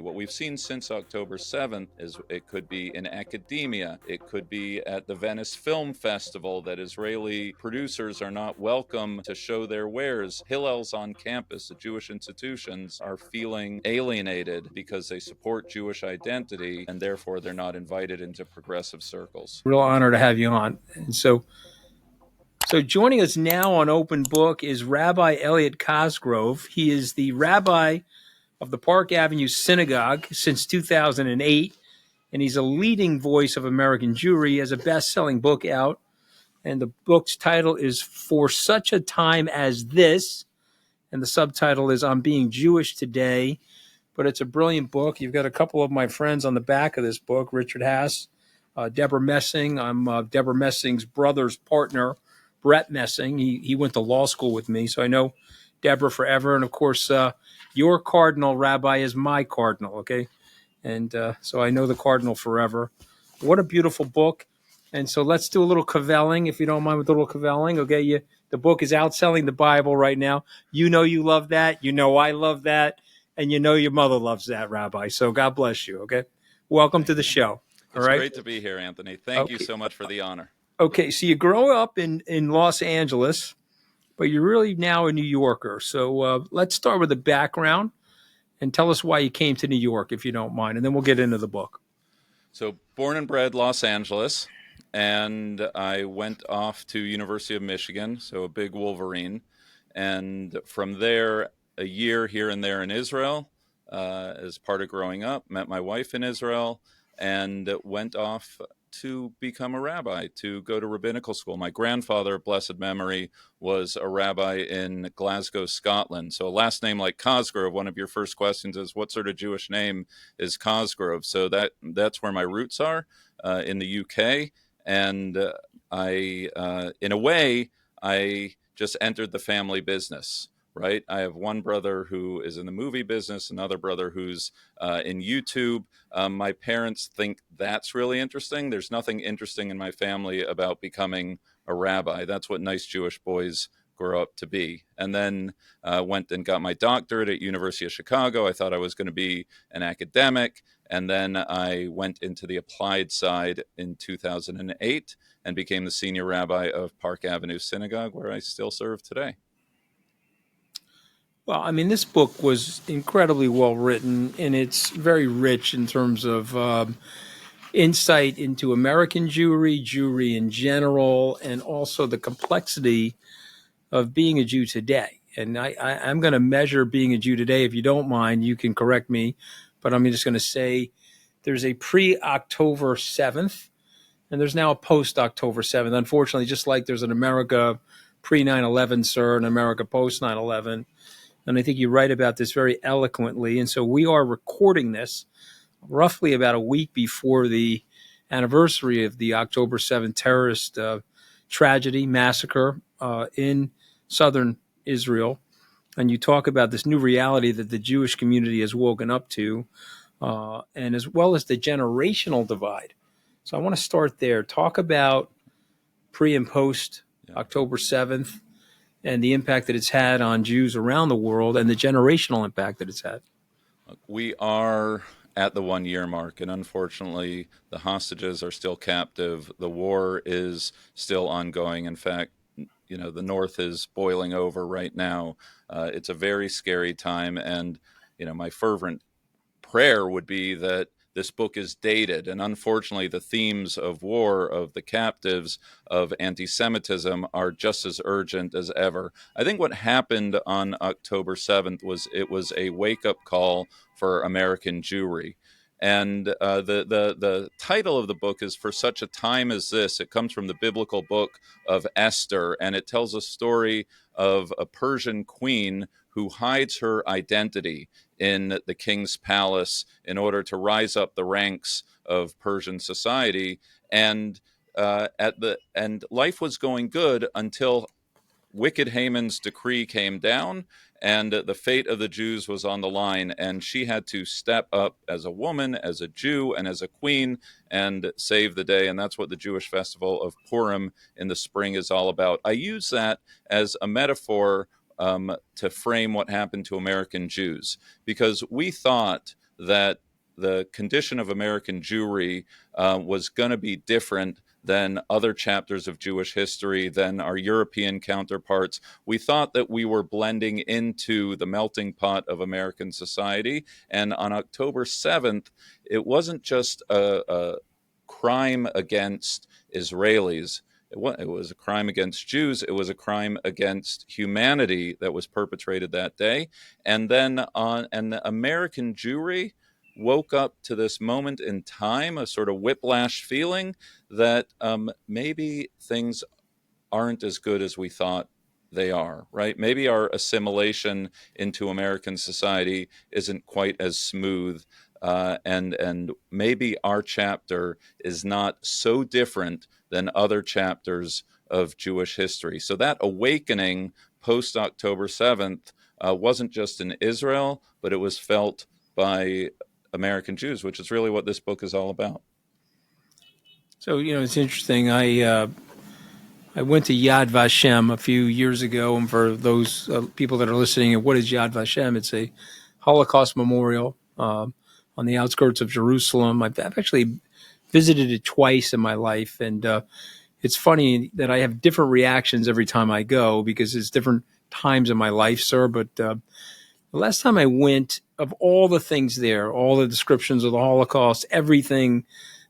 What we've seen since October 7th is it could be in academia, it could be at the Venice Film Festival, that Israeli producers are not welcome to show their wares. Hillels on campus, the Jewish institutions, are feeling alienated because they support Jewish identity, and therefore they're not invited into progressive circles. Real honor to have you on. And so joining us now on Open Book is Rabbi Elliot Cosgrove. He is the rabbi of the Park Avenue Synagogue since 2008, and he's a leading voice of American Jewry. He has a best-selling book out, and the book's title is For Such a Time as This, and the subtitle is On Being Jewish Today. But it's a brilliant book. You've got a couple of my friends on the back of this book, Richard Haas, Deborah Messing. I'm Deborah Messing's brother's partner, Brett Messing. He went to law school with me, so I know Deborah forever. And, of course, your cardinal, Rabbi, is my cardinal, okay? And so I know the cardinal forever. What a beautiful book. And so let's do a little cavelling, if you don't mind with a little cavelling, okay? The book is outselling the Bible right now. You know you love that. You know I love that. And you know your mother loves that, Rabbi. So God bless you, okay? Welcome to the show. It's great to be here, Anthony. Thank you so much for the honor. Okay, so you grow up in Los Angeles, but you're really now a New Yorker. So let's start with the background and tell us why you came to New York, if you don't mind, and then we'll get into the book. So born and bred Los Angeles, and I went off to University of Michigan, so a big Wolverine. And from there, a year here and there in Israel as part of growing up, met my wife in Israel, and went off to become a rabbi, to go to rabbinical school. My grandfather, blessed memory, was a rabbi in Glasgow, Scotland. So a last name like Cosgrove, one of your first questions is, what sort of Jewish name is Cosgrove? So that's where my roots are, in the UK. And in a way, I just entered the family business. Right. I have one brother who is in the movie business, another brother who's in YouTube. My parents think that's really interesting. There's nothing interesting in my family about becoming a rabbi. That's what nice Jewish boys grow up to be. And then went and got my doctorate at University of Chicago. I thought I was going to be an academic. And then I went into the applied side in 2008 and became the senior rabbi of Park Avenue Synagogue, where I still serve today. Well, I mean, this book was incredibly well written, and it's very rich in terms of insight into American Jewry in general, and also the complexity of being a Jew today. And I'm going to measure being a Jew today. If you don't mind, you can correct me, but I'm just going to say there's a pre-October 7th, and there's now a post-October 7th. Unfortunately, just like there's an America pre-9/11, sir, and America post-9/11. And I think you write about this very eloquently. And so we are recording this roughly about a week before the anniversary of the October 7th terrorist tragedy, massacre in southern Israel. And you talk about this new reality that the Jewish community has woken up to, and as well as the generational divide. So I want to start there. Talk about pre and post October 7th. And the impact that it's had on Jews around the world, and the generational impact that it's had. We are at the 1 year mark, and unfortunately, the hostages are still captive. The war is still ongoing. In fact, the North is boiling over right now. It's a very scary time, and my fervent prayer would be that this book is dated, and unfortunately the themes of war, of the captives, of anti-Semitism are just as urgent as ever. I think what happened on October 7th was a wake-up call for American Jewry. And the title of the book is For Such a Time as This. It comes from the biblical book of Esther, and it tells a story of a Persian queen who hides her identity in the king's palace in order to rise up the ranks of Persian society. And life was going good until wicked Haman's decree came down, and the fate of the Jews was on the line, and she had to step up as a woman, as a Jew, and as a queen, and save the day. And that's what the Jewish festival of Purim in the spring is all about. I use that as a metaphor to frame what happened to American Jews, because we thought that the condition of American Jewry was going to be different than other chapters of Jewish history, than our European counterparts. We thought that we were blending into the melting pot of American society. And on October 7th, it wasn't just a crime against Israelis. It was a crime against Jews. It was a crime against humanity that was perpetrated that day. And then the American Jewry woke up to this moment in time, a sort of whiplash feeling that maybe things aren't as good as we thought they are, right? Maybe our assimilation into American society isn't quite as smooth, and maybe our chapter is not so different than other chapters of Jewish history. So that awakening post October 7th wasn't just in Israel, but it was felt by American Jews, which is really what this book is all about. So, it's interesting. I went to 𝗖𝗵𝗲𝗰 a few years ago, and for those people that are listening, what is 𝗖𝗵𝗲𝗰? It's a Holocaust memorial on the outskirts of Jerusalem. I've actually visited it twice in my life, and it's funny that I have different reactions every time I go because it's different times in my life, sir. But the last time I went, of all the things there, all the descriptions of the Holocaust, everything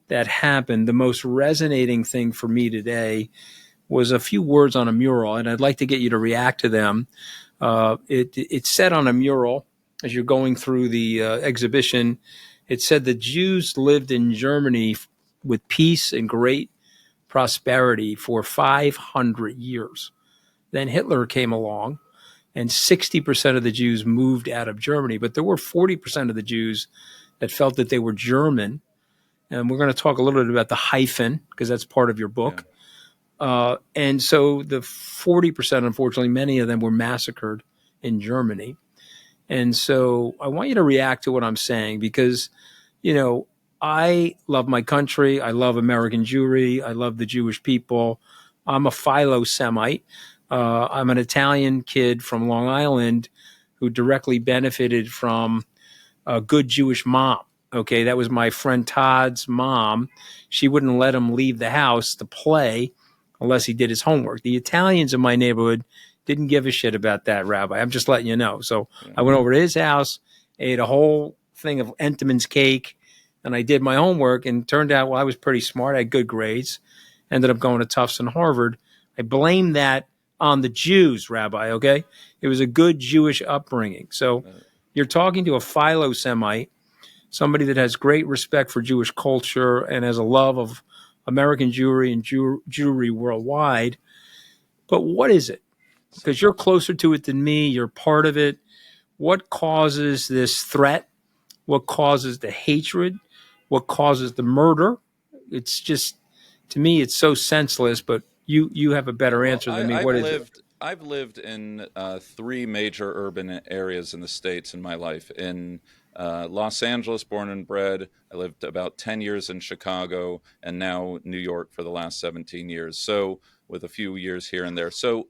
that happened, the most resonating thing for me today was a few words on a mural, and I'd like to get you to react to them. It said on a mural, as you're going through the exhibition, it said the Jews lived in Germany with peace and great prosperity for 500 years. Then Hitler came along, and 60% of the Jews moved out of Germany. But there were 40% of the Jews that felt that they were German. And we're going to talk a little bit about the hyphen, because that's part of your book. Yeah. And so the 40%, unfortunately, many of them were massacred in Germany. And so I want you to react to what I'm saying, because, I love my country. I love American Jewry. I love the Jewish people. I'm a 𝗖𝗺𝗁𝘀𝗵. I'm an Italian kid from Long Island who directly benefited from a good Jewish mom. Okay, that was my friend Todd's mom. She wouldn't let him leave the house to play unless he did his homework. The Italians in my neighborhood didn't give a shit about that, Rabbi. I'm just letting you know. So I went over to his house, ate a whole thing of Entenmann's cake, and I did my homework, and turned out, I was pretty smart. I had good grades. Ended up going to Tufts and Harvard. I blamed that on the Jews, Rabbi, okay? It was a good Jewish upbringing. So you're talking to a 𝗖𝗺𝗁𝘀𝗵ite, somebody that has great respect for Jewish culture and has a love of American Jewry and Jewry worldwide. But what is it? Because you're closer to it than me. You're part of it. What causes this threat? What causes the hatred? What causes the murder? It's just, to me, it's so senseless, but you have a better answer than me. What is it? I've lived in 3 major urban areas in the States in my life. In Los Angeles, born and bred. I lived about 10 years in Chicago, and now New York for the last 17 years. So with a few years here and there. So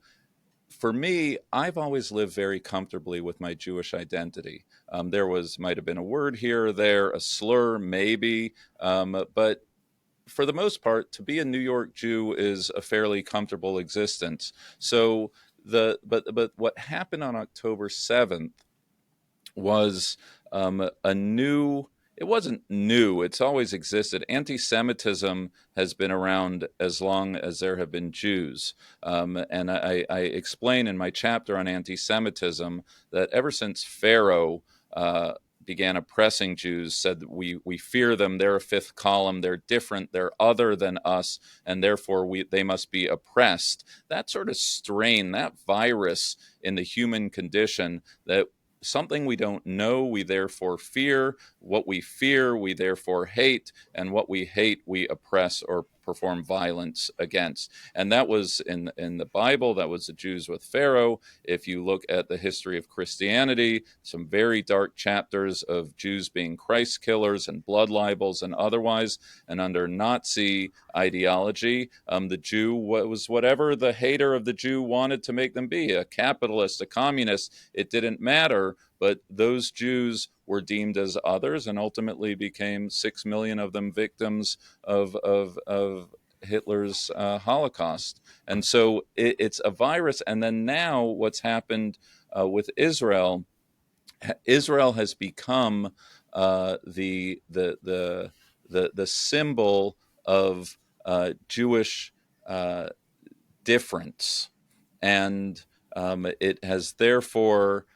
for me, I've always lived very comfortably with my Jewish identity. There might have been a word here or there, a slur maybe, but for the most part, to be a New York Jew is a fairly comfortable existence. So but what happened on October 7th was it wasn't new, it's always existed. Anti-Semitism has been around as long as there have been Jews. And I explain in my chapter on anti-Semitism that ever since Pharaoh began oppressing Jews, said that we fear them, they're a fifth column, they're different, they're other than us, and therefore they must be oppressed. That sort of strain, that virus in the human condition, that something we don't know, we therefore fear. What we fear, we therefore hate. And what we hate, we oppress or perform violence against. And that was in the Bible. That was the Jews with Pharaoh. If you look at the history of Christianity, some very dark chapters of Jews being Christ killers and blood libels and otherwise. And under Nazi ideology, the Jew was whatever the hater of the Jew wanted to make them be, a capitalist, a communist. It didn't matter. but those Jews were deemed as others and ultimately became 6 million of them victims of Hitler's Holocaust. And so it's a virus. And then now what's happened with Israel has become the symbol of Jewish difference, and it has therefore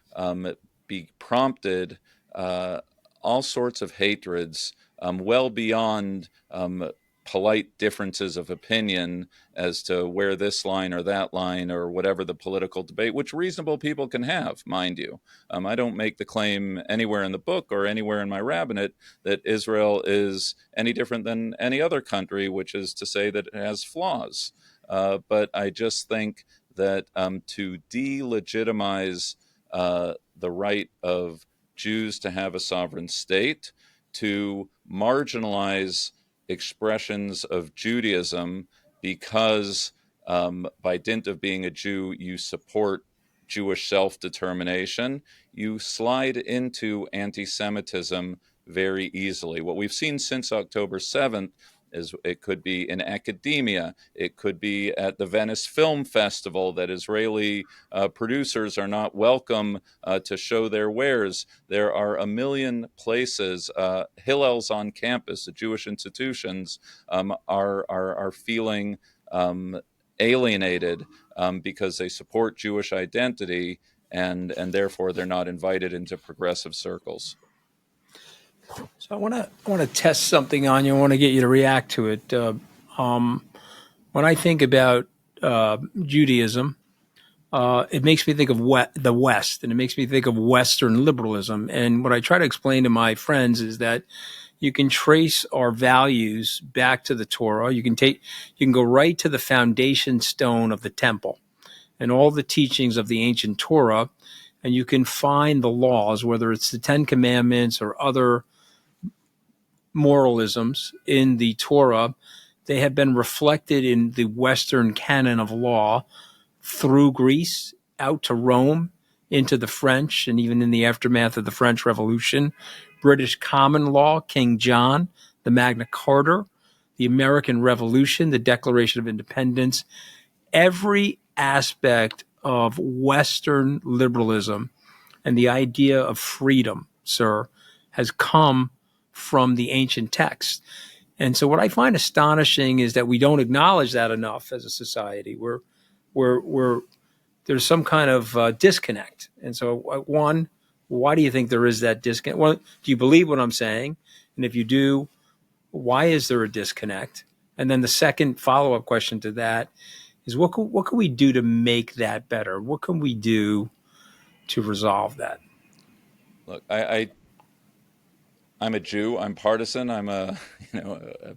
be prompted all sorts of hatreds well beyond polite differences of opinion as to where this line or that line or whatever the political debate, which reasonable people can have, mind you. I don't make the claim anywhere in the book or anywhere in my rabbinate that Israel is any different than any other country, which is to say that it has flaws. But I just think that to delegitimize the right of Jews to have a sovereign state, to marginalize expressions of Judaism because by dint of being a Jew, you support Jewish self-determination, you slide into anti-Semitism very easily. What we've seen since October 7th is it could be in academia, it could be at the Venice Film Festival that Israeli producers are not welcome to show their wares. There are a million places. Hillels on campus, the Jewish institutions, are feeling alienated because they support Jewish identity, and therefore they're not invited into progressive circles. So I want to test something on you. I want to get you to react to it. When I think about Judaism, it makes me think of the West, and it makes me think of Western liberalism. And what I try to explain to my friends is that you can trace our values back to the Torah. You can go right to the foundation stone of the temple and all the teachings of the ancient Torah, and you can find the laws, whether it's the Ten Commandments or other moralisms in the Torah. They have been reflected in the Western canon of law through Greece, out to Rome, into the French, and even in the aftermath of the French Revolution, British common law, King John, the Magna Carta, the American Revolution, the Declaration of Independence. Every aspect of Western liberalism and the idea of freedom, sir, has come from the ancient text. And so what I find astonishing is that we don't acknowledge that enough as a society. There's some kind of disconnect. And so one, why do you think there is that disconnect? Well, do you believe what I'm saying? And if you do, why is there a disconnect? And then the second follow-up question to that is what can we do to make that better? What can we do to resolve that? Look, I'm a Jew. I'm partisan. I'm a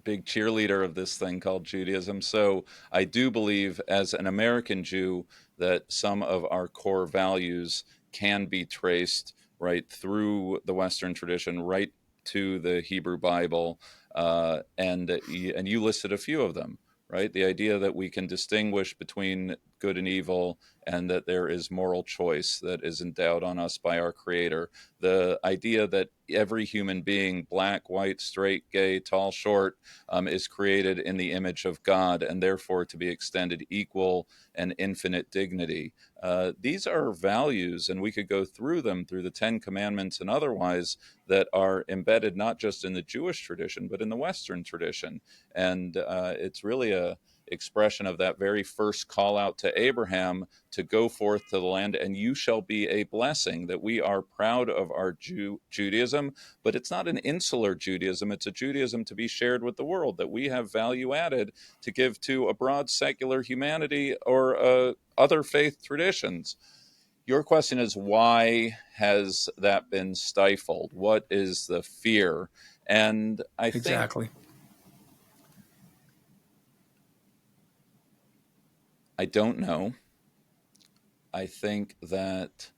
big cheerleader of this thing called Judaism. So I do believe, as an American Jew, that some of our core values can be traced right through the Western tradition, right to the Hebrew Bible, and you listed a few of them. Right, the idea that we can distinguish between good and evil, and that there is moral choice that is endowed on us by our Creator. The idea that every human being, black, white, straight, gay, tall, short, is created in the image of God, and therefore to be extended equal and infinite dignity. These are values, and we could go through them through the Ten Commandments and otherwise, that are embedded not just in the Jewish tradition, but in the Western tradition. And it's really a expression of that very first call out to Abraham to go forth to the land, and you shall be a blessing, that we are proud of our Judaism, but it's not an insular Judaism. It's a Judaism to be shared with the world, that we have value added to give to a broad secular humanity or other faith traditions. Your question is, why has that been stifled? What is the fear? And I think I don't know. I think that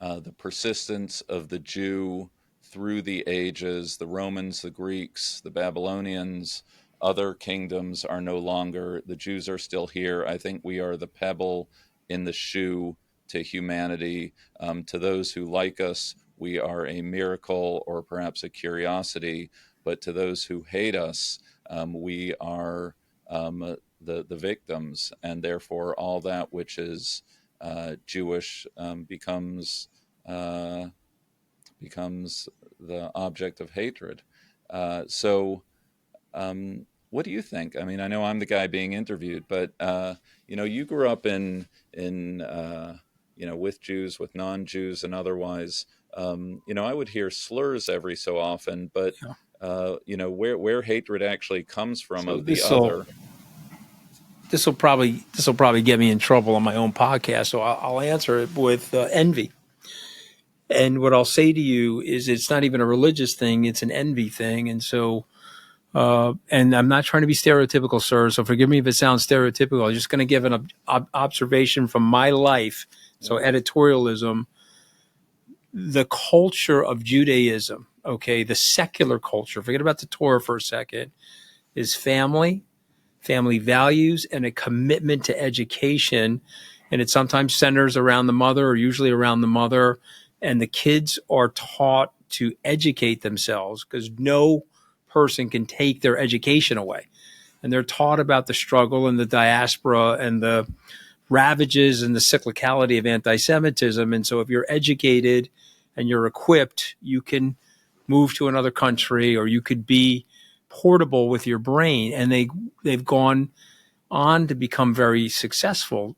the persistence of the Jew through the ages, the Romans, the Greeks, the Babylonians, other kingdoms are no longer. The Jews are still here. I think we are the pebble in the shoe to humanity. To those who like us, we are a miracle or perhaps a curiosity, but to those who hate us, we are the victims, and therefore all that which is Jewish becomes the object of hatred. So what do you think? I mean, I know I'm the guy being interviewed, but you grew up in with Jews, with non-Jews, and otherwise. I would hear slurs every so often, but where hatred actually comes from of the other. This will probably get me in trouble on my own podcast, so I'll answer it with envy. And what I'll say to you is, it's not even a religious thing; it's an envy thing. And so, and I'm not trying to be stereotypical, sir. So forgive me if it sounds stereotypical. I'm just going to give an observation from my life. So editorialism, the culture of Judaism, okay, the secular culture. Forget about the Torah for a second. Is family values, and a commitment to education. And it sometimes centers around the mother, or usually around the mother. And the kids are taught to educate themselves, because no person can take their education away. And they're taught about the struggle and the diaspora and the ravages and the cyclicality of anti-Semitism. And so if you're educated and you're equipped, you can move to another country, or you could be portable with your brain. And they've gone on to become very successful.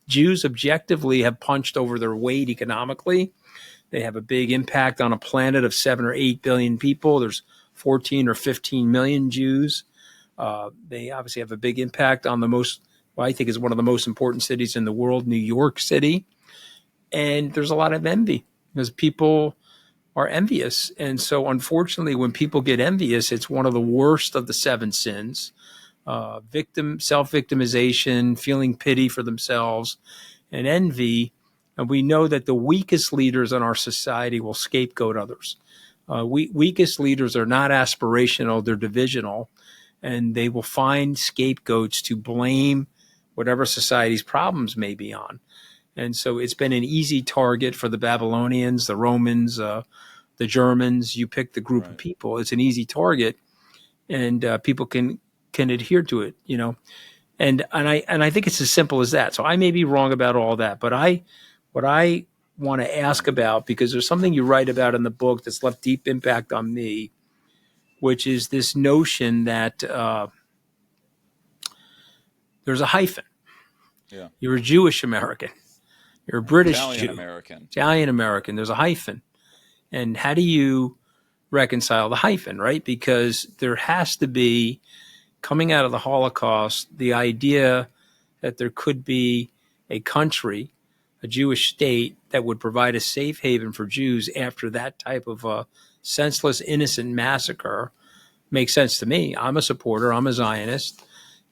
Jews objectively have punched over their weight economically. They have a big impact on a planet of 7 or 8 billion people. There's 14 or 15 million Jews. They obviously have a big impact on what I think is one of the most important cities in the world, New York City. And there's a lot of envy, because people are envious. And so unfortunately, when people get envious, it's one of the worst of the 7 sins. Self-victimization, feeling pity for themselves, and envy. And we know that the weakest leaders in our society will scapegoat others. Weakest leaders are not aspirational, they're divisional, and they will find scapegoats to blame whatever society's problems may be on. And so it's been an easy target for the Babylonians, the Romans, the Germans. You pick the group of people, it's an easy target, and people can adhere to it, And I think it's as simple as that. So I may be wrong about all that, but what I want to ask about, because there's something you write about in the book that's left deep impact on me, which is this notion that there's a hyphen. Yeah. You're a Jewish American. You're a British Italian Jew. American. Italian American. There's a hyphen. And how do you reconcile the hyphen, right? Because there has to be, coming out of the Holocaust, the idea that there could be a country, a Jewish state, that would provide a safe haven for Jews after that type of a senseless, innocent massacre makes sense to me. I'm a supporter. I'm a Zionist.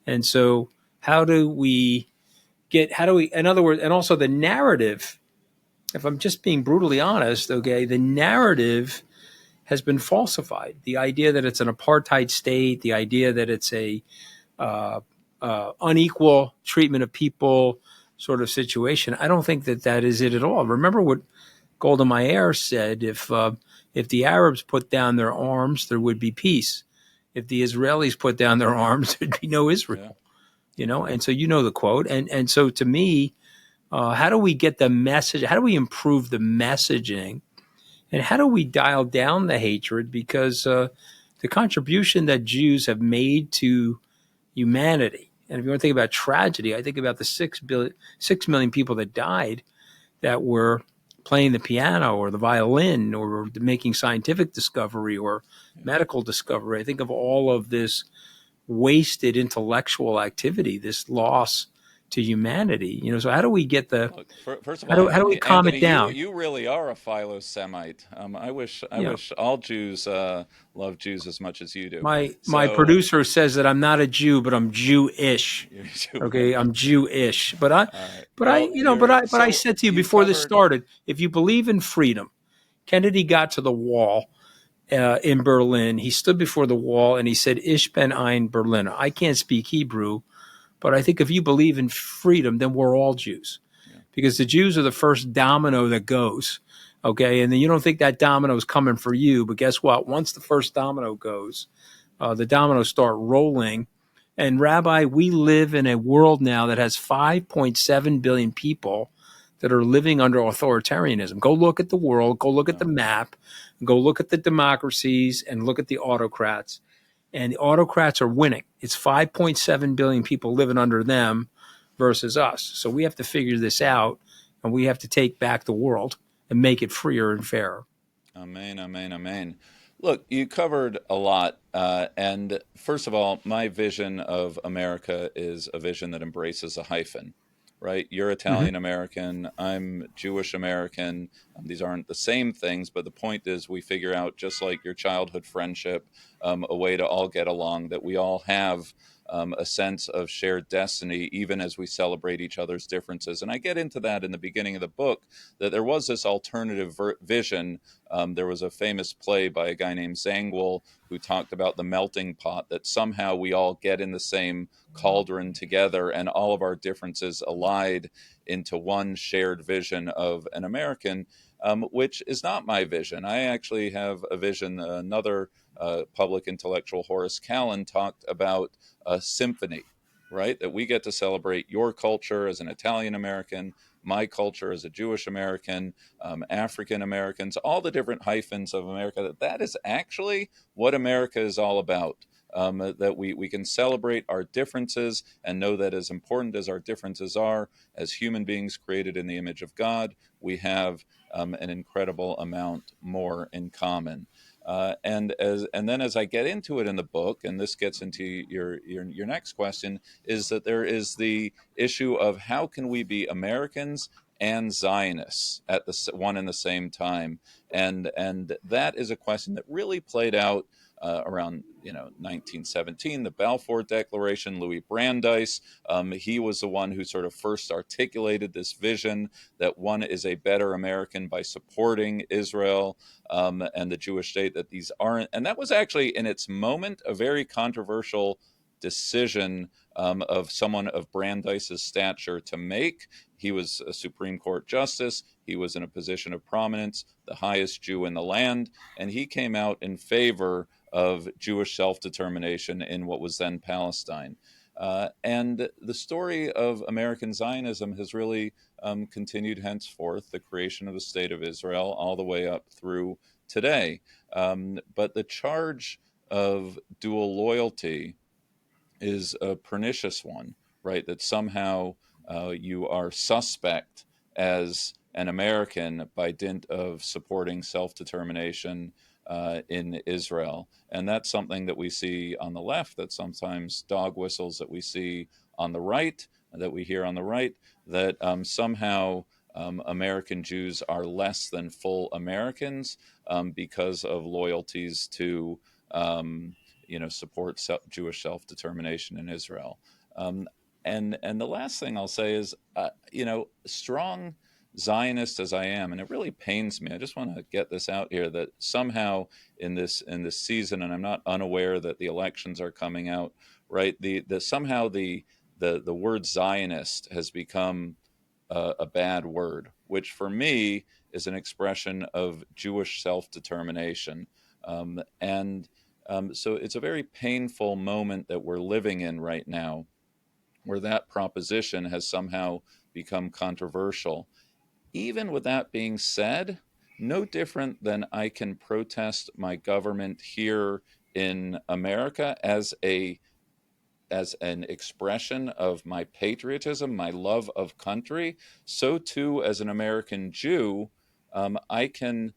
And so in other words, and also the narrative, if I'm just being brutally honest, okay, the narrative has been falsified. The idea that it's an apartheid state, the idea that it's a unequal treatment of people sort of situation, I don't think that is it at all. Remember what Golda Meir said: if the Arabs put down their arms, there would be peace. If the Israelis put down their arms, there'd be no Israel. Yeah. And so the quote. And so to me, how do we get the message? How do we improve the messaging? And how do we dial down the hatred? Because the contribution that Jews have made to humanity, and if you want to think about tragedy, I think about the 6 million people that died, that were playing the piano or the violin or making scientific discovery or medical discovery. I think of all of this wasted intellectual activity, this loss to humanity. So how do we get first of all, how do we calm it down? You really are a 𝗲𝗺𝗃𝐵. I wish all Jews love Jews as much as you do. My producer says that I'm not a Jew, but I'm Jewish. Okay, I'm Jewish. But I said to you before this started, if you believe in freedom, Kennedy got to the wall in Berlin. He stood before the wall and he said, "Ich bin ein Berliner." I can't speak Hebrew, but I think if you believe in freedom, then we're all Jews, because the Jews are the first domino that goes. Okay. And then you don't think that domino is coming for you. But guess what? Once the first domino goes, the dominoes start rolling. And Rabbi, we live in a world now that has 5.7 billion people that are living under authoritarianism. Go look at the world, go look at the map, go look at the democracies, and look at the autocrats. And the autocrats are winning. It's 5.7 billion people living under them versus us. So we have to figure this out, and we have to take back the world and make it freer and fairer. Amen, amen, amen. Look, you covered a lot. And first of all, my vision of America is a vision that embraces a hyphen, right? You're Italian American, I'm Jewish American. These aren't the same things, but the point is we figure out, just like your childhood friendship, a way to all get along, that we all have a sense of shared destiny, even as we celebrate each other's differences. And I get into that in the beginning of the book, that there was this alternative vision. There was a famous play by a guy named Zangwill who talked about the melting pot, that somehow we all get in the same cauldron together and all of our differences allied into one shared vision of an American, which is not my vision. I actually have a vision. Another public intellectual, Horace Callan, talked about a symphony, right? That we get to celebrate your culture as an Italian American, my culture as a Jewish American, African Americans, all the different hyphens of America. That is actually what America is all about. That we can celebrate our differences and know that, as important as our differences are, as human beings created in the image of God, we have an incredible amount more in common. And then as I get into it in the book, and this gets into your next question, is that there is the issue of how can we be Americans and Zionists at the one and the same time, and that is a question that really played out around 1917, the Balfour Declaration. Louis Brandeis, he was the one who sort of first articulated this vision that one is a better American by supporting Israel and the Jewish state, that these aren't. And that was actually, in its moment, a very controversial decision of someone of Brandeis's stature to make. He was a Supreme Court justice. He was in a position of prominence, the highest Jew in the land, and he came out in favor of Jewish self-determination in what was then Palestine. And the story of American Zionism has really continued henceforth, the creation of the State of Israel, all the way up through today. But the charge of dual loyalty is a pernicious one, right? That somehow you are suspect as an American by dint of supporting self-determination in Israel. And that's something that we see on the left, that sometimes dog whistles that we see on the right, that we hear on the right, that somehow American Jews are less than full Americans because of loyalties to support Jewish self-determination in Israel. And the last thing I'll say is, strong Zionist as I am, and it really pains me, I just want to get this out here, that somehow in this season, and I'm not unaware that the elections are coming out, right? Somehow the word Zionist has become a bad word, which for me is an expression of Jewish self-determination. So it's a very painful moment that we're living in right now, where that proposition has somehow become controversial. Even with that being said, no different than I can protest my government here in America as an expression of my patriotism, my love of country, so too as an American Jew, I can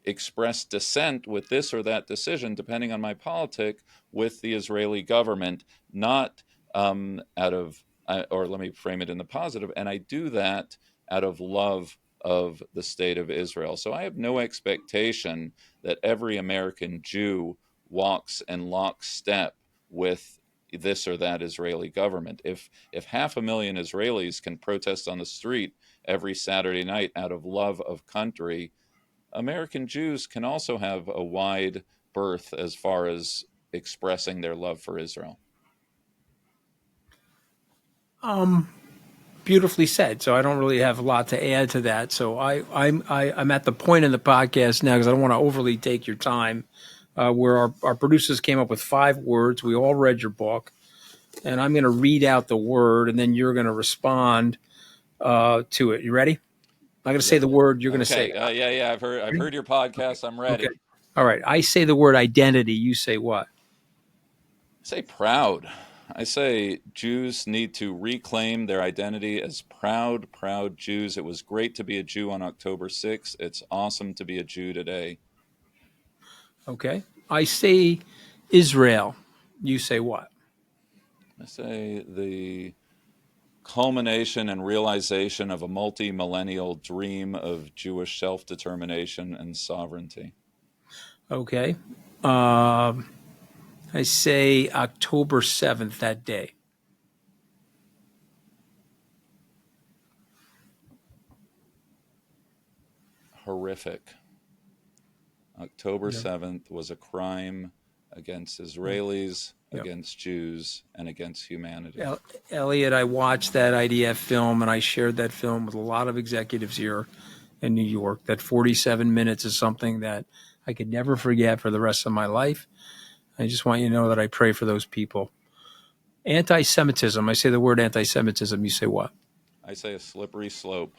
express dissent with this or that decision, depending on my politic, with the Israeli government, not out of, or let me frame it in the positive, and I do that out of love of the state of Israel. So I have no expectation that every American Jew walks in lockstep with this or that Israeli government. If 500,000 Israelis can protest on the street every Saturday night out of love of country, American Jews can also have a wide berth as far as expressing their love for Israel. beautifully said. So I don't really have a lot to add to that. So I'm at the point in the podcast now, because I don't want to overly take your time, where our producers came up with 5 words. We all read your book, and I'm going to read out the word, and then you're going to respond to it. You ready? I'm going to say the word. You're going to say it. Yeah. I've heard your podcast. I'm ready. Okay. All right. I say the word identity. You say what? Say proud. I say Jews need to reclaim their identity as proud Jews. It was great to be a Jew on October 6th. It's awesome to be a Jew today. Okay. I say Israel. You say what? I say the culmination and realization of a multi-millennial dream of Jewish self-determination and sovereignty. Okay. I say October 7th, that day. Horrific. October 7th was a crime against Israelis, against Jews, and against humanity. Elliot, I watched that IDF film, and I shared that film with a lot of executives here in New York. That 47 minutes is something that I could never forget for the rest of my life. I just want you to know that I pray for those people. Anti-Semitism. I say the word anti-Semitism. You say what? I say a slippery slope.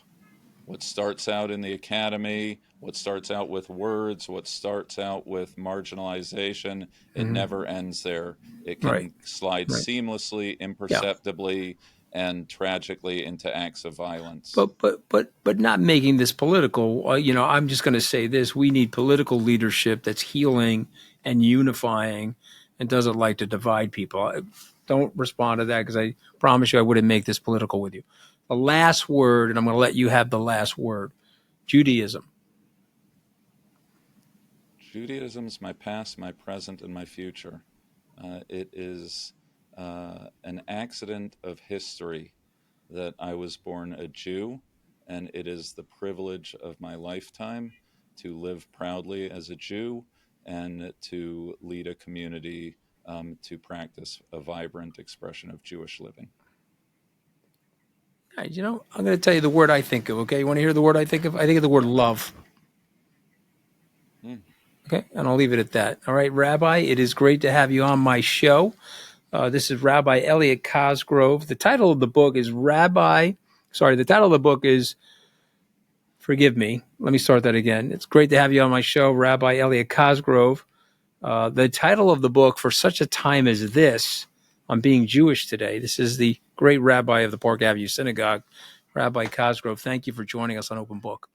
What starts out in the academy, what starts out with words, what starts out with marginalization, it never ends there. It can slide seamlessly, imperceptibly, and tragically into acts of violence. But not making this political. I'm just going to say this: we need political leadership that's healing and unifying, and doesn't like to divide people. Don't respond to that, because I promise you I wouldn't make this political with you. The last word, and I'm going to let you have the last word: Judaism. Judaism is my past, my present, and my future. It is an accident of history that I was born a Jew, and it is the privilege of my lifetime to live proudly as a Jew and to lead a community to practice a vibrant expression of Jewish living. All right, I'm going to tell you the word I think of, okay? You want to hear the word I think of? I think of the word love. Okay, and I'll leave it at that. All right, Rabbi, it is great to have you on my show. This is Rabbi Elliot Cosgrove. The title of the book is forgive me, let me start that again. It's great to have you on my show, Rabbi Elliot Cosgrove. The title of the book, For Such a Time as This, on Being Jewish Today. This is the great rabbi of the Park Avenue Synagogue, Rabbi Cosgrove. Thank you for joining us on Open Book.